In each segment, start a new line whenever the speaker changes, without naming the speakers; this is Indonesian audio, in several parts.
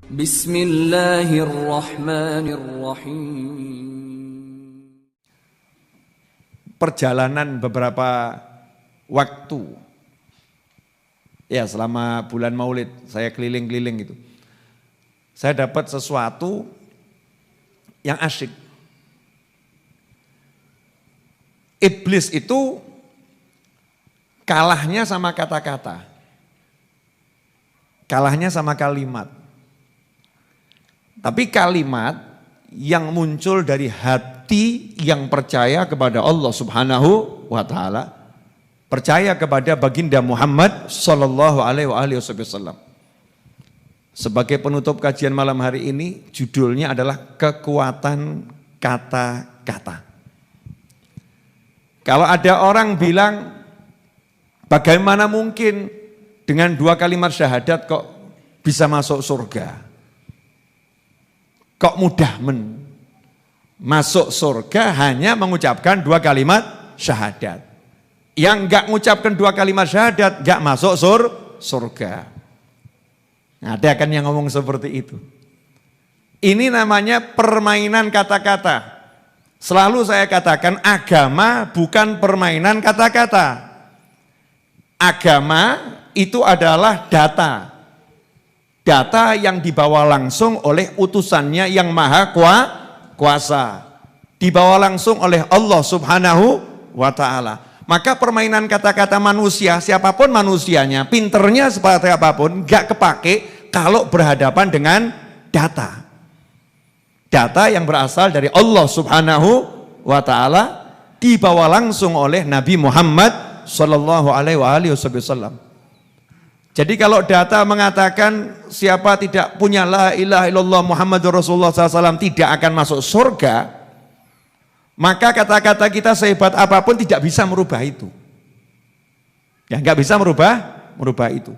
Bismillahirrahmanirrahim.
Perjalanan beberapa waktu, ya selama bulan Maulid saya keliling-keliling gitu, saya dapat sesuatu yang asyik. Iblis itu kalahnya sama kata-kata, kalahnya sama kalimat. Tapi kalimat yang muncul dari hati yang percaya kepada Allah Subhanahu wa Ta'ala, percaya kepada baginda Muhammad Sallallahu Alaihi Wasallam. Sebagai penutup kajian malam hari ini, judulnya adalah kekuatan kata-kata. Kalau ada orang bilang, bagaimana mungkin dengan 2 kalimat syahadat kok bisa masuk surga? Kok mudah masuk surga hanya mengucapkan 2 kalimat syahadat. Yang enggak mengucapkan 2 kalimat syahadat enggak masuk surga. Nah, ada kan yang ngomong seperti itu. Ini namanya permainan kata-kata. Selalu saya katakan agama bukan permainan kata-kata. Agama itu adalah data. Data yang dibawa langsung oleh utusannya yang maha kuasa. Dibawa langsung oleh Allah Subhanahu wa Ta'ala. Maka permainan kata-kata manusia, siapapun manusianya, pinternya seperti apapun, gak kepake kalau berhadapan dengan data. Data yang berasal dari Allah Subhanahu wa Ta'ala, dibawa langsung oleh Nabi Muhammad Sallallahu Alaihi Wasallam. Jadi kalau data mengatakan siapa tidak punya la ilaha illallah Muhammadur Rasulullah SAW tidak akan masuk surga, maka kata-kata kita sehebat apapun tidak bisa merubah itu. Ya nggak bisa merubah itu.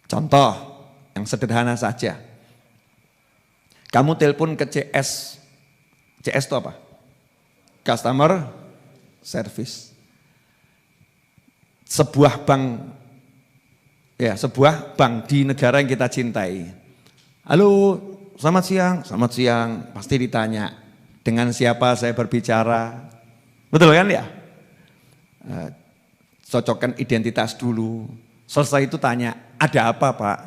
Contoh yang sederhana saja. Kamu telepon ke CS. CS itu apa? Customer Service. Sebuah bank di negara yang kita cintai. Halo, selamat siang, pasti ditanya, dengan siapa saya berbicara? Betul kan ya? Cocokkan identitas dulu. Selesai itu tanya, ada apa Pak?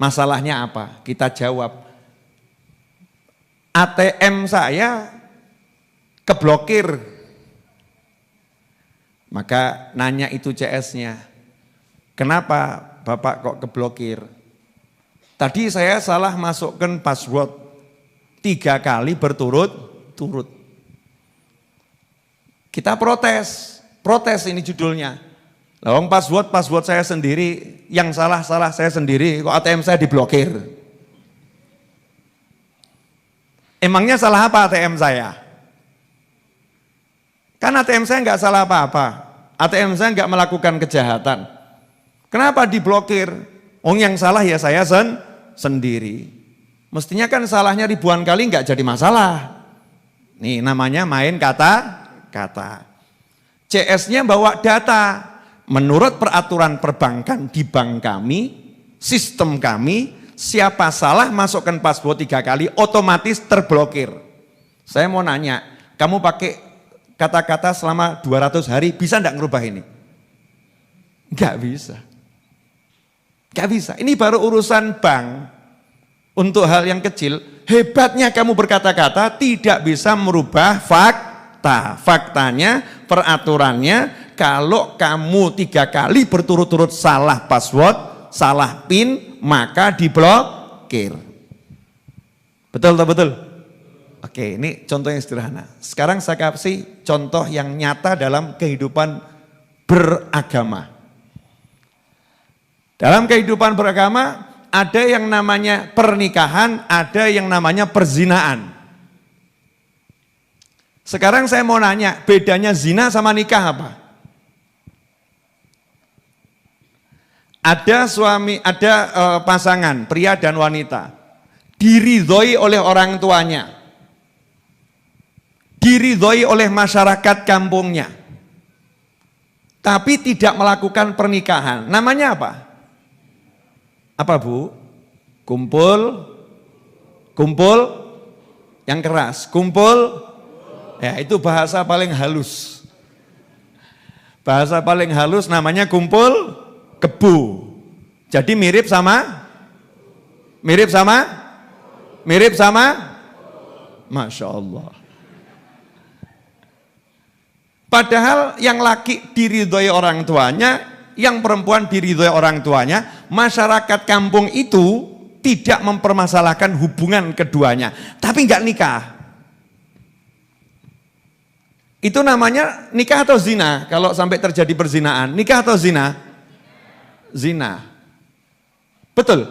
Masalahnya apa? Kita jawab, ATM saya keblokir. Maka nanya itu CS-nya. Kenapa Bapak kok keblokir? Tadi saya salah masukkan password 3 kali berturut-turut. Kita protes ini judulnya. Lawang password saya sendiri, yang salah saya sendiri, kok ATM saya diblokir. Emangnya salah apa ATM saya? Kan ATM saya nggak salah apa-apa. ATM saya nggak melakukan kejahatan. Kenapa diblokir? Yang salah ya saya sendiri. Mestinya kan salahnya ribuan kali nggak jadi masalah. Nih namanya main kata-kata. CS-nya bawa data. Menurut peraturan perbankan di bank kami, sistem kami, siapa salah masukkan password 3 kali otomatis terblokir. Saya mau nanya, kamu pakai kata-kata selama 200 hari bisa enggak ngerubah ini? Enggak bisa. Gak bisa, ini baru urusan bank. Untuk hal yang kecil, hebatnya kamu berkata-kata tidak bisa merubah fakta. Faktanya, peraturannya, kalau kamu 3 kali berturut-turut salah password, salah PIN, maka diblokir. Betul atau betul? Oke, ini contoh yang sederhana. Sekarang saya kasih contoh yang nyata dalam kehidupan beragama. Dalam kehidupan beragama ada yang namanya pernikahan, ada yang namanya perzinaan. Sekarang saya mau nanya, bedanya zina sama nikah apa? Ada pasangan, pria dan wanita, diridhoi oleh orang tuanya, diridhoi oleh masyarakat kampungnya, tapi tidak melakukan pernikahan. Namanya apa? Apa Bu? Kumpul, kumpul, yang keras, kumpul, ya itu bahasa paling halus. Bahasa paling halus namanya kumpul kebu. Jadi mirip sama, Masya Allah. Padahal yang laki diridhoi orang tuanya, yang perempuan diridhoi orang tuanya, masyarakat kampung itu tidak mempermasalahkan hubungan keduanya, tapi nggak nikah. Itu namanya nikah atau zina? Kalau sampai terjadi perzinaan, nikah atau zina? Zina. Betul?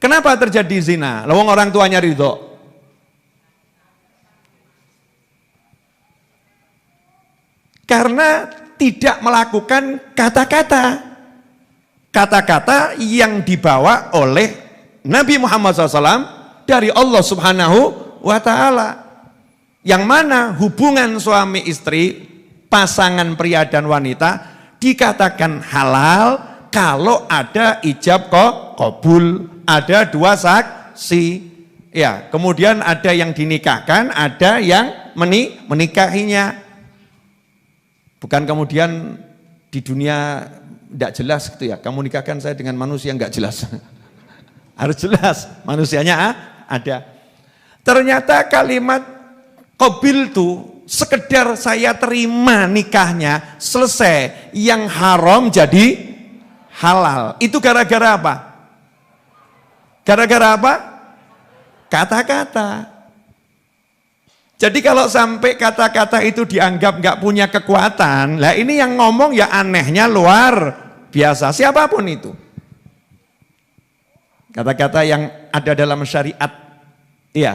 Kenapa terjadi zina? Lawang orang tuanya ridho. Karena tidak melakukan kata-kata yang dibawa oleh Nabi Muhammad SAW dari Allah Subhanahu wa Ta'ala. Yang mana hubungan suami istri, pasangan pria dan wanita dikatakan halal kalau ada ijab qabul, ada dua saksi. Ya, kemudian ada yang dinikahkan, ada yang menikahinya. Bukan kemudian di dunia tidak jelas gitu ya, kamu nikahkan saya dengan manusia nggak jelas. Harus jelas, manusianya ada. Ternyata kalimat qabil itu sekedar saya terima nikahnya, selesai. Yang haram jadi halal. Itu gara-gara apa? Gara-gara apa? Kata-kata. Jadi kalau sampai kata-kata itu dianggap nggak punya kekuatan, lah ini yang ngomong ya anehnya luar biasa, siapapun itu. Kata-kata yang ada dalam syariat, ya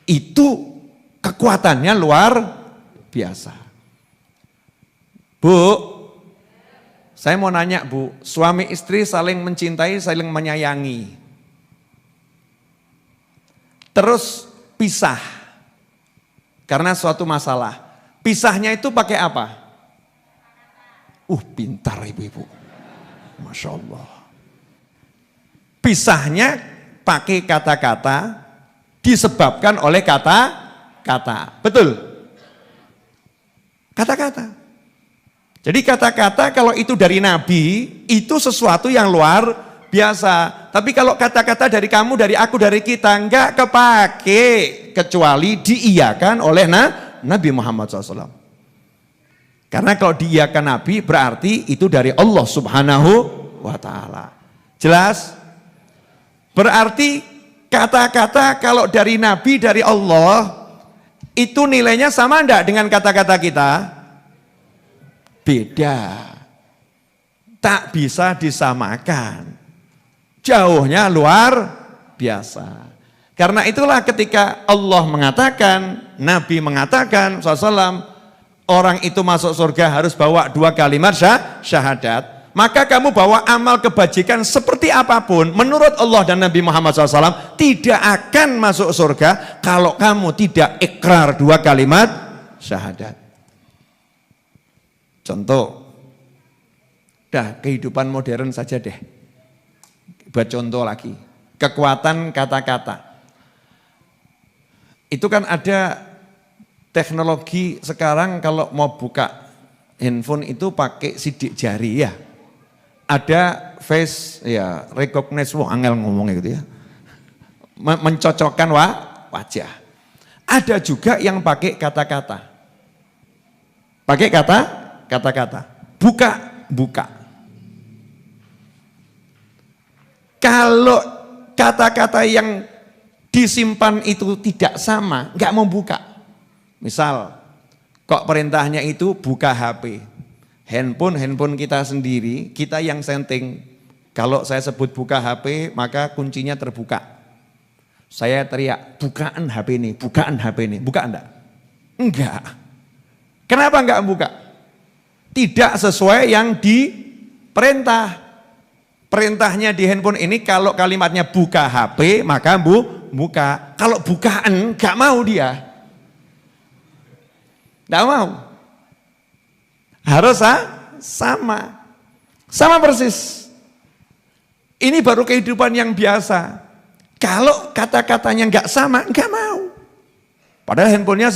itu kekuatannya luar biasa. Bu, saya mau nanya Bu, suami istri saling mencintai, saling menyayangi. Terus pisah. Karena suatu masalah. Pisahnya itu pakai apa? Pintar ibu-ibu. Masya Allah. Pisahnya pakai kata-kata disebabkan oleh kata-kata. Betul? Kata-kata. Jadi kata-kata kalau itu dari Nabi, itu sesuatu yang luar biasa. Tapi kalau kata-kata dari kamu, dari aku, dari kita, enggak kepake. Kecuali diiyakan oleh Nabi Muhammad SAW. Karena kalau diiyakan Nabi berarti itu dari Allah Subhanahu wa Ta'ala. Jelas? Berarti kata-kata kalau dari Nabi, dari Allah, itu nilainya sama enggak dengan kata-kata kita? Beda. Tak bisa disamakan. Jauhnya luar biasa. Karena itulah ketika Allah mengatakan, Nabi mengatakan SAW, orang itu masuk surga harus bawa 2 kalimat syahadat. Maka kamu bawa amal kebajikan seperti apapun, menurut Allah dan Nabi Muhammad SAW, tidak akan masuk surga kalau kamu tidak ikrar 2 kalimat syahadat. Contoh, kehidupan modern saja deh. Buat contoh lagi, kekuatan kata-kata. Itu kan ada teknologi sekarang kalau mau buka handphone itu pakai sidik jari ya. Ada face ya recognize, angel ngomongnya gitu ya. Mencocokkan wajah. Ada juga yang pakai kata-kata. Pakai kata-kata. Buka. Kalau kata-kata yang disimpan itu tidak sama, nggak mau buka. Misal, kok perintahnya itu buka HP. Handphone kita sendiri, kita yang setting. Kalau saya sebut buka HP, maka kuncinya terbuka. Saya teriak, bukaan HP ini. Buka enggak? Enggak. Kenapa enggak buka? Tidak sesuai yang diperintah. Perintahnya di handphone ini kalau kalimatnya buka HP, maka buka. Kalau bukaan, gak mau dia. Gak mau. Harus sama. Sama persis. Ini baru kehidupan yang biasa. Kalau kata-katanya nggak sama, nggak mau. Padahal handphonenya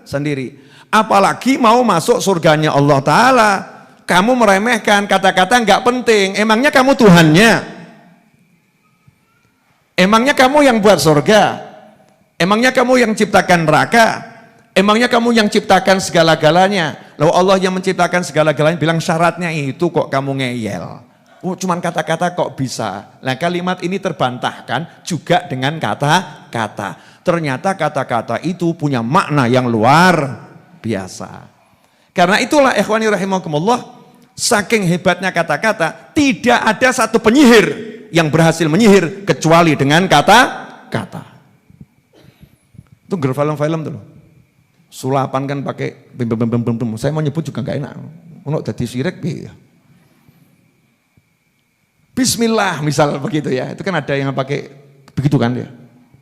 sendiri. Apalagi mau masuk surganya Allah Ta'ala. Kamu meremehkan kata-kata nggak penting. Emangnya kamu Tuhannya? Emangnya kamu yang buat surga? Emangnya kamu yang ciptakan neraka? Emangnya kamu yang ciptakan segala-galanya? Lalu Allah yang menciptakan segala-galanya bilang syaratnya itu kok kamu ngeyel. Oh, cuman kata-kata kok bisa. Nah, kalimat ini terbantahkan juga dengan kata-kata. Ternyata kata-kata itu punya makna yang luar biasa. Karena itulah ikhwani rahimakumullah, saking hebatnya kata-kata, tidak ada satu penyihir yang berhasil menyihir kecuali dengan kata-kata. Itu film-film tuh loh. Sulapan kan pakai bim. Saya mau nyebut juga enggak enak. Ono dadi sirik piye. Bismillah misal begitu ya, itu kan ada yang pakai begitu kan ya,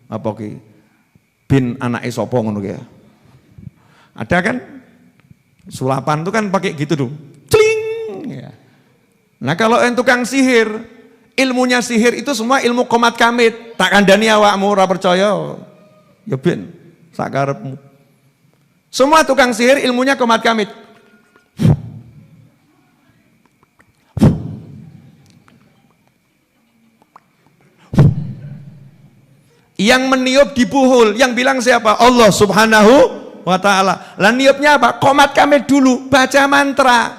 apa ki bin anak sopo ngono ya, ada kan sulapan itu kan pakai gitu tuh, cling ya. Nah kalau yang tukang sihir, ilmunya sihir itu semua ilmu komat kamit, tak kandani awakmu ora percaya, ya bin sakarepmu. Semua tukang sihir ilmunya komat kamit. Yang meniup dibuhul, yang bilang siapa? Allah Subhanahu wa ta'ala. Lah niupnya apa? Qomat kamit dulu, baca mantra.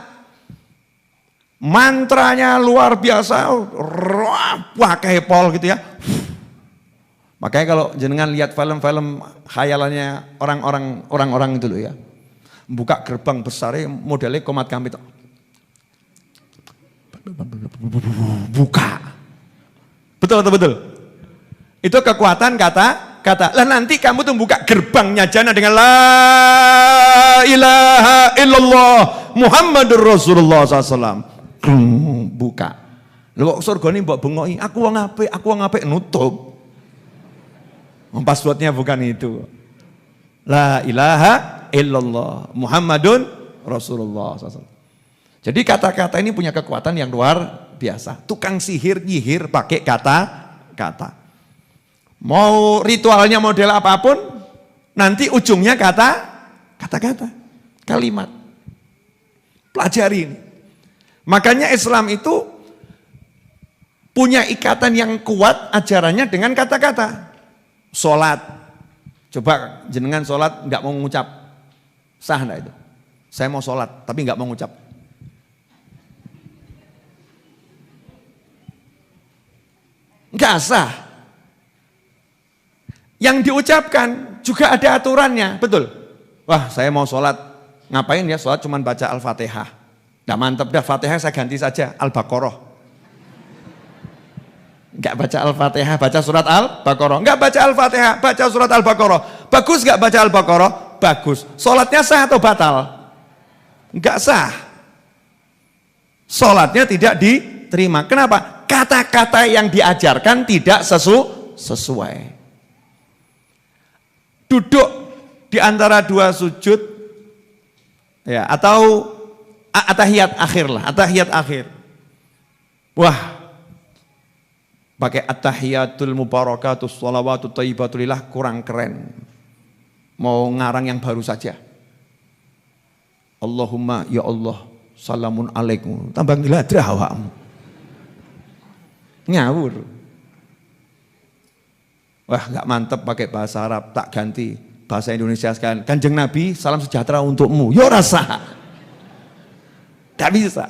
Mantranya luar biasa, wah kayak pol gitu ya. Makanya kalau jenengan lihat film-film khayalannya orang-orang itu loh ya. Buka gerbang besar modelnya qomat kamit. Buka. Betul. Itu kekuatan kata. Lah nanti kamu tuh buka gerbangnya jana dengan la ilaha illallah Muhammadur Rasulullah SAW. Buka. Lho kok surga ini mbok bengoki, aku wong apik nutup. Passwordnya bukan itu. La ilaha illallah Muhammadun Rasulullah SAW. Jadi kata-kata ini punya kekuatan yang luar biasa. Tukang sihir nyihir pakai kata-kata. Mau ritualnya model apapun, nanti ujungnya kata-kata, kalimat. Pelajari ini. Makanya Islam itu punya ikatan yang kuat ajarannya dengan kata-kata. Sholat, coba jenengan sholat nggak mau mengucap, sah enggak itu? Saya mau sholat tapi nggak mau mengucap. Nggak sah. Yang diucapkan juga ada aturannya, betul. Wah saya mau sholat, ngapain ya sholat cuman baca Al-Fatihah. Nggak mantep dah, Fatihah saya ganti saja Al-Baqarah. Nggak baca Al-Fatihah, baca surat Al-Baqarah. Nggak baca Al-Fatihah, baca surat Al-Baqarah. Bagus nggak baca Al-Baqarah? Bagus. Sholatnya sah atau batal? Nggak sah. Sholatnya tidak diterima. Kenapa? Kata-kata yang diajarkan tidak sesuai. Duduk di antara dua sujud ya, atau atahiyat akhir. Wah, pakai attahiyatul mubarakatus sholawatut thayyibatulillah kurang keren. Mau ngarang yang baru saja. Allahumma ya Allah salamun alaikum. Tambah giladrah awakmu. Ngawur. Wah nggak mantep pakai bahasa Arab, tak ganti bahasa Indonesia sekalian. Kanjeng Nabi salam sejahtera untukmu. Yo rasa. Gak bisa.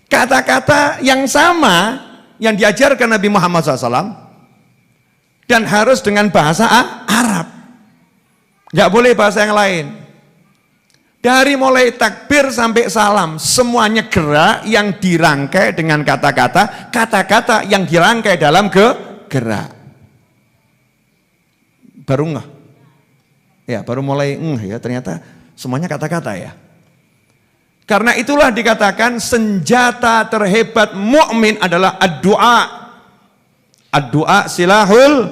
Kata-kata yang sama yang diajarkan Nabi Muhammad SAW dan harus dengan bahasa Arab. Gak boleh bahasa yang lain. Dari mulai takbir sampai salam, semuanya gerak yang dirangkai dengan kata-kata, kata-kata yang dirangkai dalam gerak. Baru ngeh. Ya, baru mulai ya, ternyata semuanya kata-kata ya. Karena itulah dikatakan senjata terhebat mukmin adalah ad-du'a. Ad-du'a silahul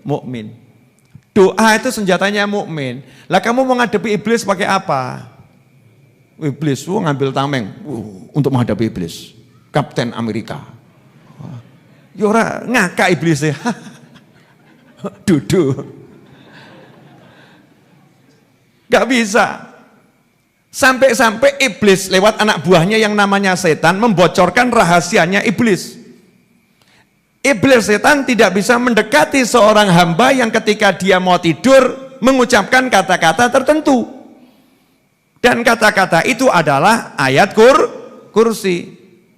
mukmin. Doa itu senjatanya mukmin. Lah kamu mau ngadepi iblis pakai apa? Iblis ngambil tameng untuk menghadapi iblis. Kapten Amerika. Ya ora ngakak iblisnya. Duduk. Gak bisa. Sampai-sampai iblis lewat anak buahnya yang namanya setan membocorkan rahasianya iblis. Iblis setan tidak bisa mendekati seorang hamba yang ketika dia mau tidur mengucapkan kata-kata tertentu. Dan kata-kata itu adalah ayat kursi.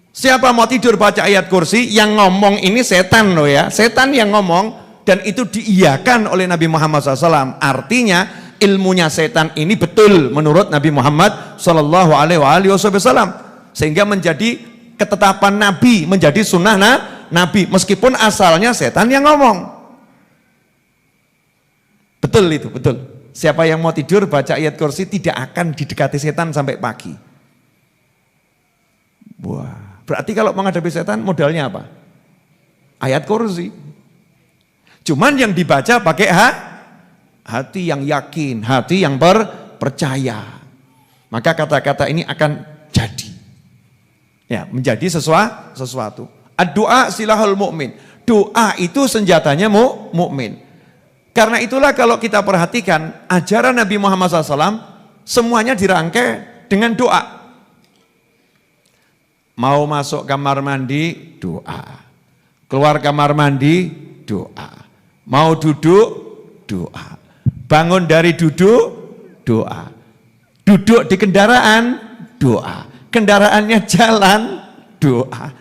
Siapa mau tidur baca ayat kursi, yang ngomong ini setan loh ya. Setan yang ngomong dan itu diiyakan oleh Nabi Muhammad SAW. Artinya ilmunya setan ini betul menurut Nabi Muhammad SAW. Sehingga menjadi ketetapan Nabi, menjadi sunnah Nabi. Meskipun asalnya setan yang ngomong. Betul itu, betul. Siapa yang mau tidur baca ayat kursi tidak akan didekati setan sampai pagi. Wah. Berarti kalau menghadapi setan modalnya apa? Ayat kursi. Cuman yang dibaca pakai hati yang yakin, hati yang percaya. Maka kata-kata ini akan jadi. Ya, menjadi sesuatu. Ad-doa silahul mu'min. Doa itu senjatanya mukmin. Karena itulah kalau kita perhatikan ajaran Nabi Muhammad SAW semuanya dirangkai dengan doa. Mau masuk kamar mandi, doa. Keluar kamar mandi, doa. Mau duduk, doa. Bangun dari duduk, doa. Duduk di kendaraan, doa. Kendaraannya jalan, doa.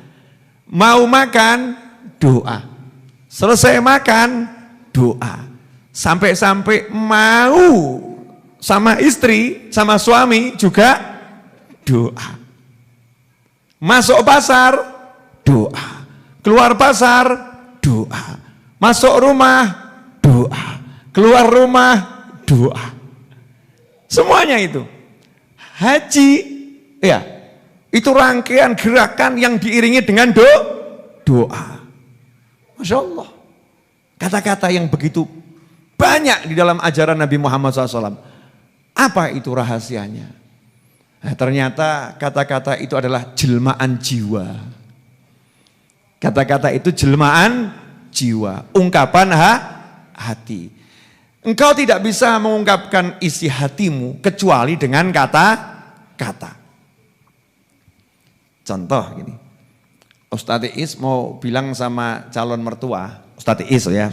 Mau makan, doa. Selesai makan, doa. Sampai-sampai mau sama istri, sama suami juga doa. Masuk pasar, doa. Keluar pasar, doa. Masuk rumah, doa. Keluar rumah, doa. Semuanya itu. Haji, ya, itu rangkaian gerakan yang diiringi dengan doa. Masya Allah. Kata-kata yang begitu banyak di dalam ajaran Nabi Muhammad SAW. Apa itu rahasianya? Nah, ternyata kata-kata itu adalah jelmaan jiwa. Kata-kata itu jelmaan jiwa, ungkapan hati. Engkau tidak bisa mengungkapkan isi hatimu kecuali dengan kata-kata. Contoh gini, Ustadz Is mau bilang sama calon mertua, Ustadz Is ya,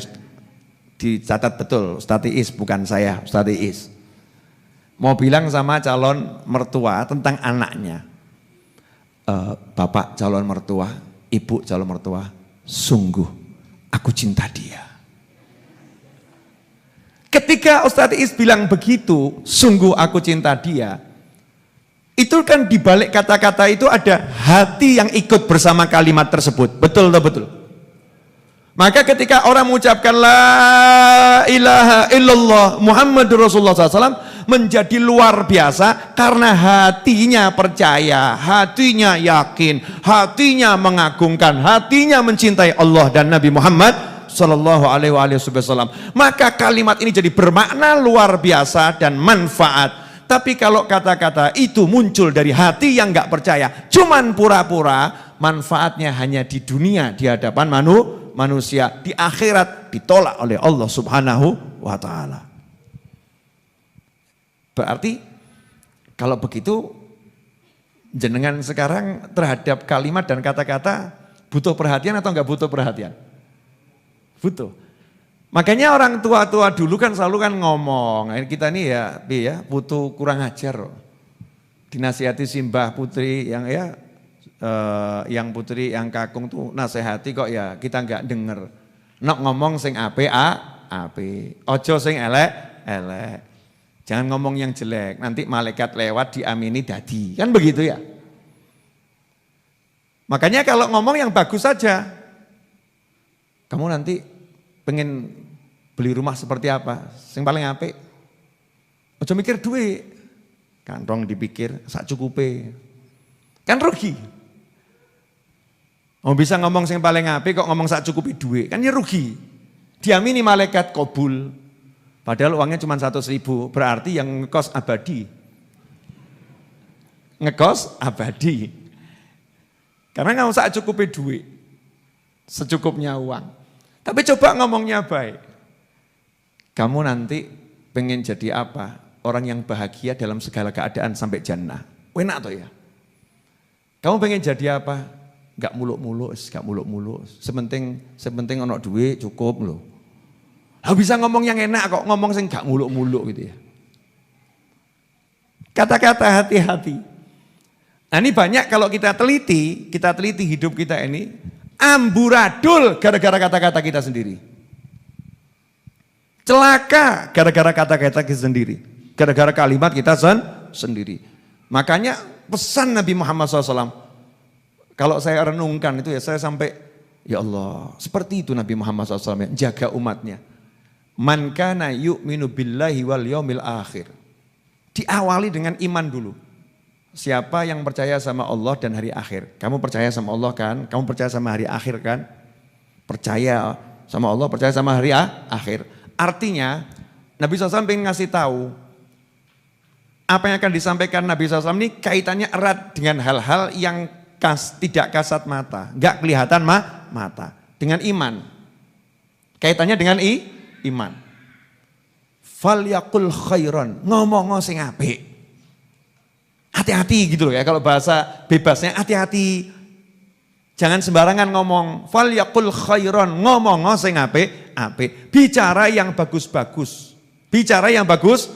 dicatat betul, Ustadz Is bukan saya, Ustadz Is. Mau bilang sama calon mertua tentang anaknya. Bapak calon mertua, ibu calon mertua, sungguh aku cinta dia. Ketika Ustadz Is bilang begitu, sungguh aku cinta dia, itu kan dibalik kata-kata itu ada hati yang ikut bersama kalimat tersebut. Betul atau betul? Maka ketika orang mengucapkan la ilaha illallah Muhammadur Rasulullah SAW menjadi luar biasa karena hatinya percaya, hatinya yakin, hatinya mengagungkan, hatinya mencintai Allah dan Nabi Muhammad Sallallahu Alaihi Wasallam. Maka kalimat ini jadi bermakna luar biasa dan manfaat. Tapi kalau kata-kata itu muncul dari hati yang nggak percaya, cuman pura-pura, manfaatnya hanya di dunia di hadapan manusia, di akhirat ditolak oleh Allah Subhanahu wa taala. Berarti kalau begitu jenengan sekarang terhadap kalimat dan kata-kata butuh perhatian atau enggak butuh perhatian? Butuh. Makanya orang tua-tua dulu kan selalu kan ngomong, kita nih ya butuh kurang ajar. Dinasihati simbah putri yang yang putri yang kakung tuh nasihati kok ya kita enggak denger. Nok ngomong sing ape. Ojo sing elek. Jangan ngomong yang jelek, nanti malaikat lewat diamini dadi. Kan begitu ya. Makanya kalau ngomong yang bagus saja. Kamu nanti pengen beli rumah seperti apa? Sing paling apik. Ojo mikir duit. Kantong dipikir sak cukupe. Kan rugi. Mau bisa ngomong sing paling apik kok ngomong sak cukupe duit, kan ya rugi. Diamini malaikat kabul. Padahal uangnya cuma 100.000, berarti yang ngekos abadi. Ngekos abadi. Karena nggak usah cukupi duit. secukupnya uang. Tapi coba ngomongnya baik. Kamu nanti pengen jadi apa? Orang yang bahagia dalam segala keadaan sampai jannah. Enak toh ya? Kamu pengen jadi apa? Gak muluk-muluk, gak muluk-muluk. Sepenting ono duit cukup loh. Bisa ngomong yang enak kok, ngomong sing gak muluk-muluk gitu ya. Kata-kata hati-hati. Nah ini banyak kalau kita teliti hidup kita ini, amburadul gara-gara kata-kata kita sendiri. Celaka gara-gara kata-kata kita sendiri. Gara-gara kalimat kita sendiri. Makanya pesan Nabi Muhammad SAW, kalau saya renungkan itu ya saya sampai, ya Allah, seperti itu Nabi Muhammad SAW ya, jaga umatnya. Man kana yu'minu billahi wal yaumil akhir. Diawali dengan iman dulu. Siapa yang percaya sama Allah dan hari akhir? Kamu percaya sama Allah kan? Kamu percaya sama hari akhir kan? Percaya sama Allah, percaya sama hari akhir. Artinya Nabi SAW ingin ngasih tahu apa yang akan disampaikan Nabi SAW ini kaitannya erat dengan hal-hal yang tidak kasat mata, nggak kelihatan mata, dengan iman. Kaitannya dengan iman. Falyaqul khairan, ngomong sing apik. Hati-hati gitu loh ya, kalau bahasa bebasnya hati-hati. Jangan sembarangan ngomong. Falyaqul khairan, ngomong sing apik. Bicara yang bagus-bagus. Bicara yang bagus.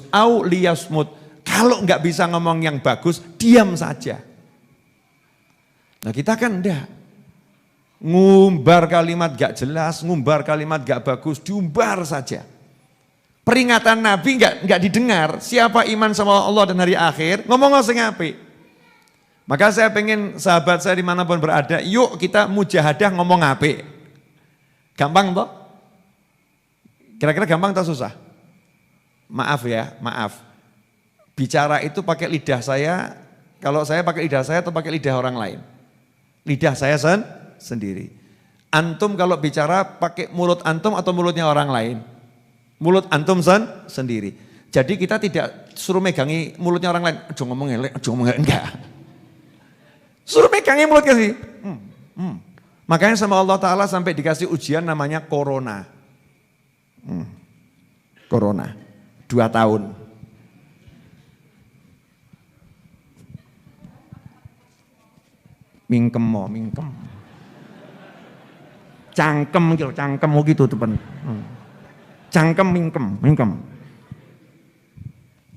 Au liyasmut. Kalau enggak bisa ngomong yang bagus, diam saja. Nah kita kan enggak. Ngumbar kalimat gak jelas, ngumbar kalimat gak bagus, diumbar saja. Peringatan Nabi enggak didengar. Siapa iman sama Allah dan hari akhir, ngomong sing apik. Maka saya pengen sahabat saya dimanapun berada, yuk kita mujahadah ngomong apik. Gampang toh? Kira-kira gampang atau susah? Maaf ya, maaf. Bicara itu pakai lidah saya, kalau saya pakai lidah saya atau pakai lidah orang lain? Lidah saya sendiri. Antum kalau bicara pakai mulut antum atau mulutnya orang lain? Mulut antum sendiri. Jadi kita tidak suruh megangi mulutnya orang lain. Aduh ngomong elek, enggak. Suruh megangi mulutnya sih. Makanya sama Allah Ta'ala sampai dikasih ujian namanya corona. Corona. 2 tahun. Mingkem. Cangkem gitu teman. Cangkem mingkem.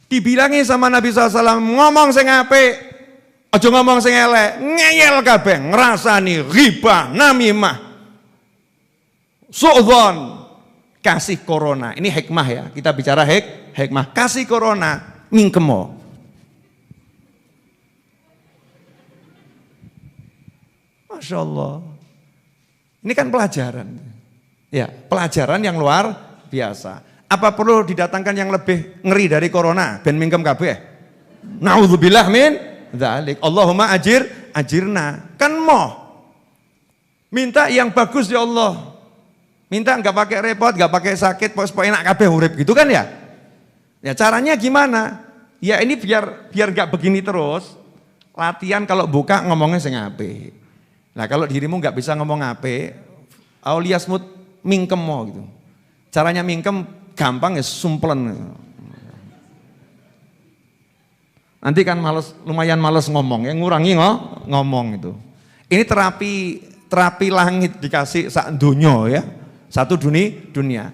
Dibilangi sama Nabi SAW, ngomong sing apik, aja ngomong sing elek, ngeyel kabeh, ngrasani ghibah, namimah, su'dzon, kasih corona. Ini hikmah ya, kita bicara hikmah. Kasih corona, mingkemo. Masya Allah. Ini kan pelajaran. Ya, pelajaran yang luar biasa. Apa perlu didatangkan yang lebih ngeri dari corona? Ben mingkem kabeh. Na'udzubillah min dzalik. Allahumma ajirna. Kan minta yang bagus ya Allah. Minta enggak pakai repot, enggak pakai sakit, pokoknya enak kabeh urip gitu kan ya? Ya caranya gimana? Ya ini biar enggak begini terus. Latihan kalau buka ngomongnya sing apik. Nah kalau dirimu enggak bisa ngomong apik, auliasmut mingkemo gitu. Caranya mingkem gampang ya, sumplen. Nanti kan lumayan males ngomong, ya ngurangi ngomong itu. Ini terapi langit dikasih sak dunyo ya, satu dunia.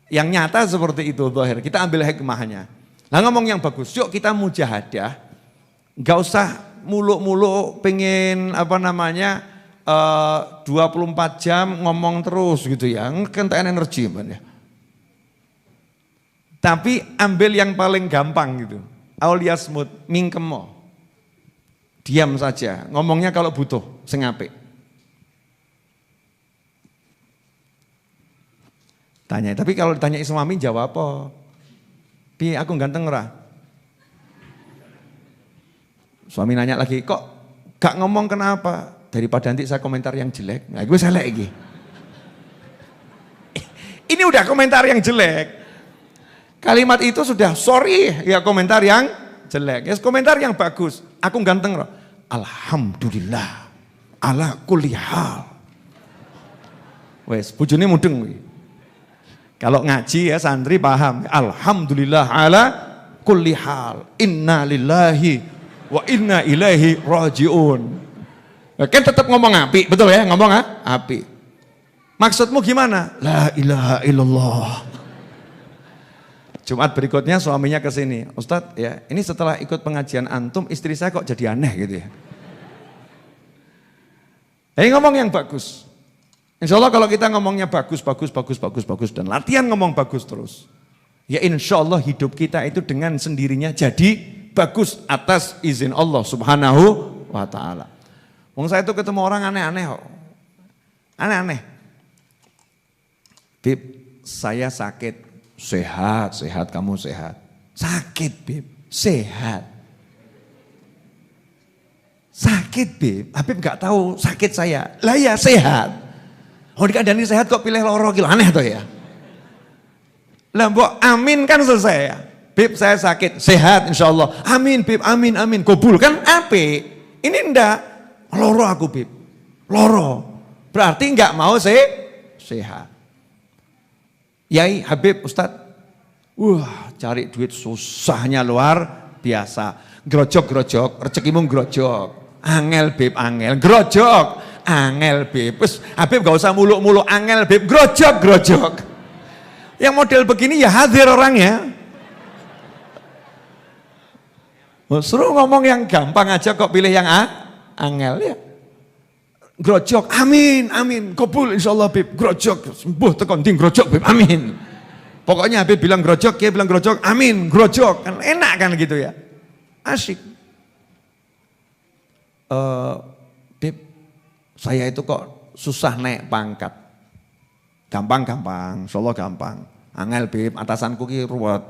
Yang nyata seperti itu, zahir. Kita ambil hikmahnya. Nah ngomong yang bagus, yuk kita mujahadah, gak usah muluk-muluk pengen 24 jam ngomong terus gitu ya, kentaan energi ya. Tapi ambil yang paling gampang gitu. Auliasmut, mingkemo. Diam saja, ngomongnya kalau butuh, sing apik. Tanya, tapi kalau ditanya suami jawab apa? Pi, aku ganteng ora? Suami nanya lagi, kok gak ngomong kenapa? Daripada nanti saya komentar yang jelek. Nah gue salah lagi. Ini udah komentar yang jelek. Kalimat itu sudah sorry ya komentar yang jelek. Ya komentar yang bagus. Aku ganteng loh. Alhamdulillah. Ala kulli hal. Wes, bojone mudeng kuwi. Kalau ngaji ya santri paham. Alhamdulillah ala kulli hal. Inna lillahi wa inna ilaihi rajiun. Kan tetap ngomong api, betul ya? Ngomong api. Maksudmu gimana? La ilaha illallah. Jumat berikutnya suaminya ke sini. Ustadz ya, ini setelah ikut pengajian antum, istri saya kok jadi aneh gitu ya. Ngomong yang bagus. Insya Allah kalau kita ngomongnya bagus dan latihan ngomong bagus terus. Ya insya Allah hidup kita itu dengan sendirinya jadi bagus atas izin Allah subhanahu wa ta'ala. Wong saya itu ketemu orang aneh-aneh kok. Aneh-aneh. Bib, saya sakit. Sehat, kamu sehat. Sakit, Bib, sehat. Sakit, Bib. Habib gak tahu sakit saya. Lah ya sehat. Oh dikandani sehat kok pilih loro gitu. Aneh tuh ya. Lah mbok amin kan selesai ya. Bib saya sakit, sehat insya Allah. Amin, Bib, amin. Kabul kan ape. Ini ndak. Loro aku, Bib. Loro. Berarti gak mau sehat. Yai, Habib, Ustadz, cari duit susahnya luar biasa. Grojok, rezekimu grojok. Angel, Bib, angel, grojok. Angel, Bib. Terus Habib gak usah muluk-muluk, angel, Bib, grojok. Yang model begini ya hadir orangnya. Suruh ngomong yang gampang aja kok pilih yang angel ya. Grojok, amin, kabul insyaallah Bib, grojok, sembuh tekan ding grojok Bib, amin. Pokoknya Habib bilang grojok, dia bilang grojok, amin, grojok, kan enak kan gitu ya, asyik. Bib, saya itu kok susah naik pangkat, gampang, insyaallah gampang. Angel Bib, atasanku ki ruwet.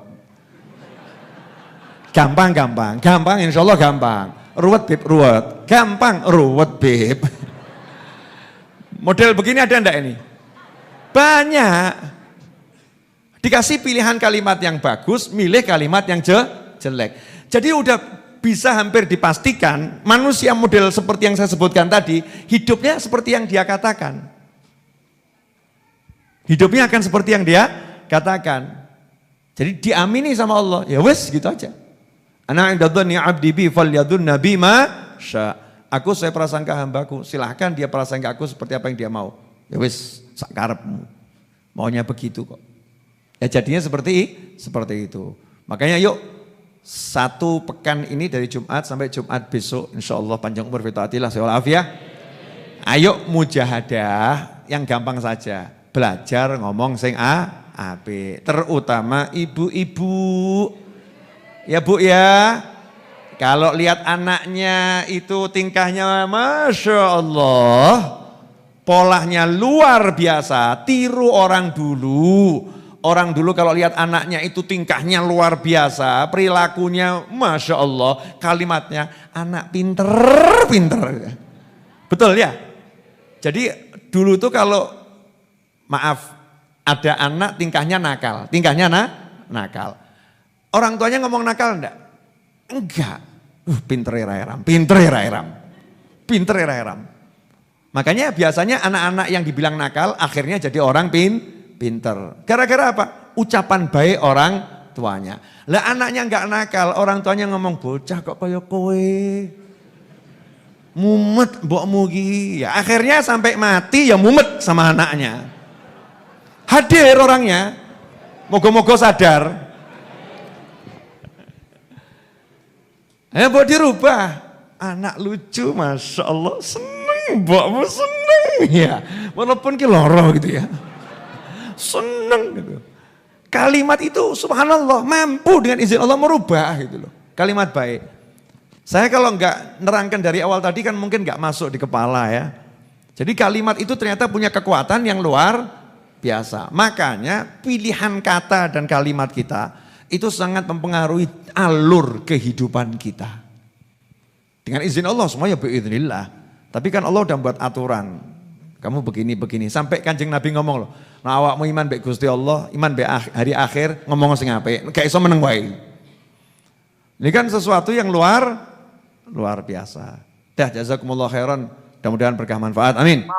Gampang, insyaallah gampang. Ruwet Bib, ruwet. Gampang, ruwet Bib. Model begini ada enggak ini? Banyak. Dikasih pilihan kalimat yang bagus, milih kalimat yang jelek. Jadi udah bisa hampir dipastikan manusia model seperti yang saya sebutkan tadi, hidupnya seperti yang dia katakan. Hidupnya akan seperti yang dia katakan. Jadi diamini sama Allah. Ya wes gitu aja. Ana inda dhanni 'abdi bi falyadhunna bima syaa. Aku saya prasangka hambaku, silahkan dia prasangka aku seperti apa yang dia mau. Ya wis, sak karepmu. Maunya begitu kok. Ya jadinya seperti itu. Makanya yuk, 1 pekan ini dari Jumat sampai Jumat besok, insya Allah panjang umur fitaatillah seolah ya. Ayo mujahadah yang gampang saja. Belajar ngomong sing apik. Terutama ibu-ibu. Ya Bu ya. Kalau lihat anaknya itu tingkahnya Masya Allah, polanya luar biasa, tiru orang dulu. Orang dulu kalau lihat anaknya itu tingkahnya luar biasa, perilakunya Masya Allah, kalimatnya anak pinter. Betul ya? Jadi dulu tuh kalau, maaf, ada anak tingkahnya nakal, nakal. Orang tuanya ngomong nakal enggak? Enggak. Pinter ya Ram. Makanya biasanya anak-anak yang dibilang nakal akhirnya jadi orang pinter. Gara-gara apa? Ucapan baik orang tuanya. Lah anaknya enggak nakal, orang tuanya ngomong bocah kok kaya kowe. Mumet mbokmu ki. Ya akhirnya sampai mati ya mumet sama anaknya. Hadir orangnya. Moga-moga sadar. Mbok dirubah, anak lucu, Masya Allah, seneng, mbokmu seneng ya, walaupun ki loro gitu ya, seneng gitu. Kalimat itu subhanallah mampu dengan izin Allah merubah gitu loh, kalimat baik. Saya kalau enggak nerangkan dari awal tadi kan mungkin enggak masuk di kepala ya. Jadi kalimat itu ternyata punya kekuatan yang luar biasa. Makanya pilihan kata dan kalimat kita itu sangat mempengaruhi alur kehidupan kita. Dengan izin Allah semuanya biiznillah. Tapi kan Allah udah buat aturan. Kamu begini. Sampai Kanjeng Nabi ngomong loh. Nah awakmu iman baik Gusti Allah, iman baik hari akhir, ngomong sing apik. Gak iso meneng wae. Ini kan sesuatu yang luar biasa. Dah jazakumullah khairan. Mudah-mudahan berkah manfaat. Amin.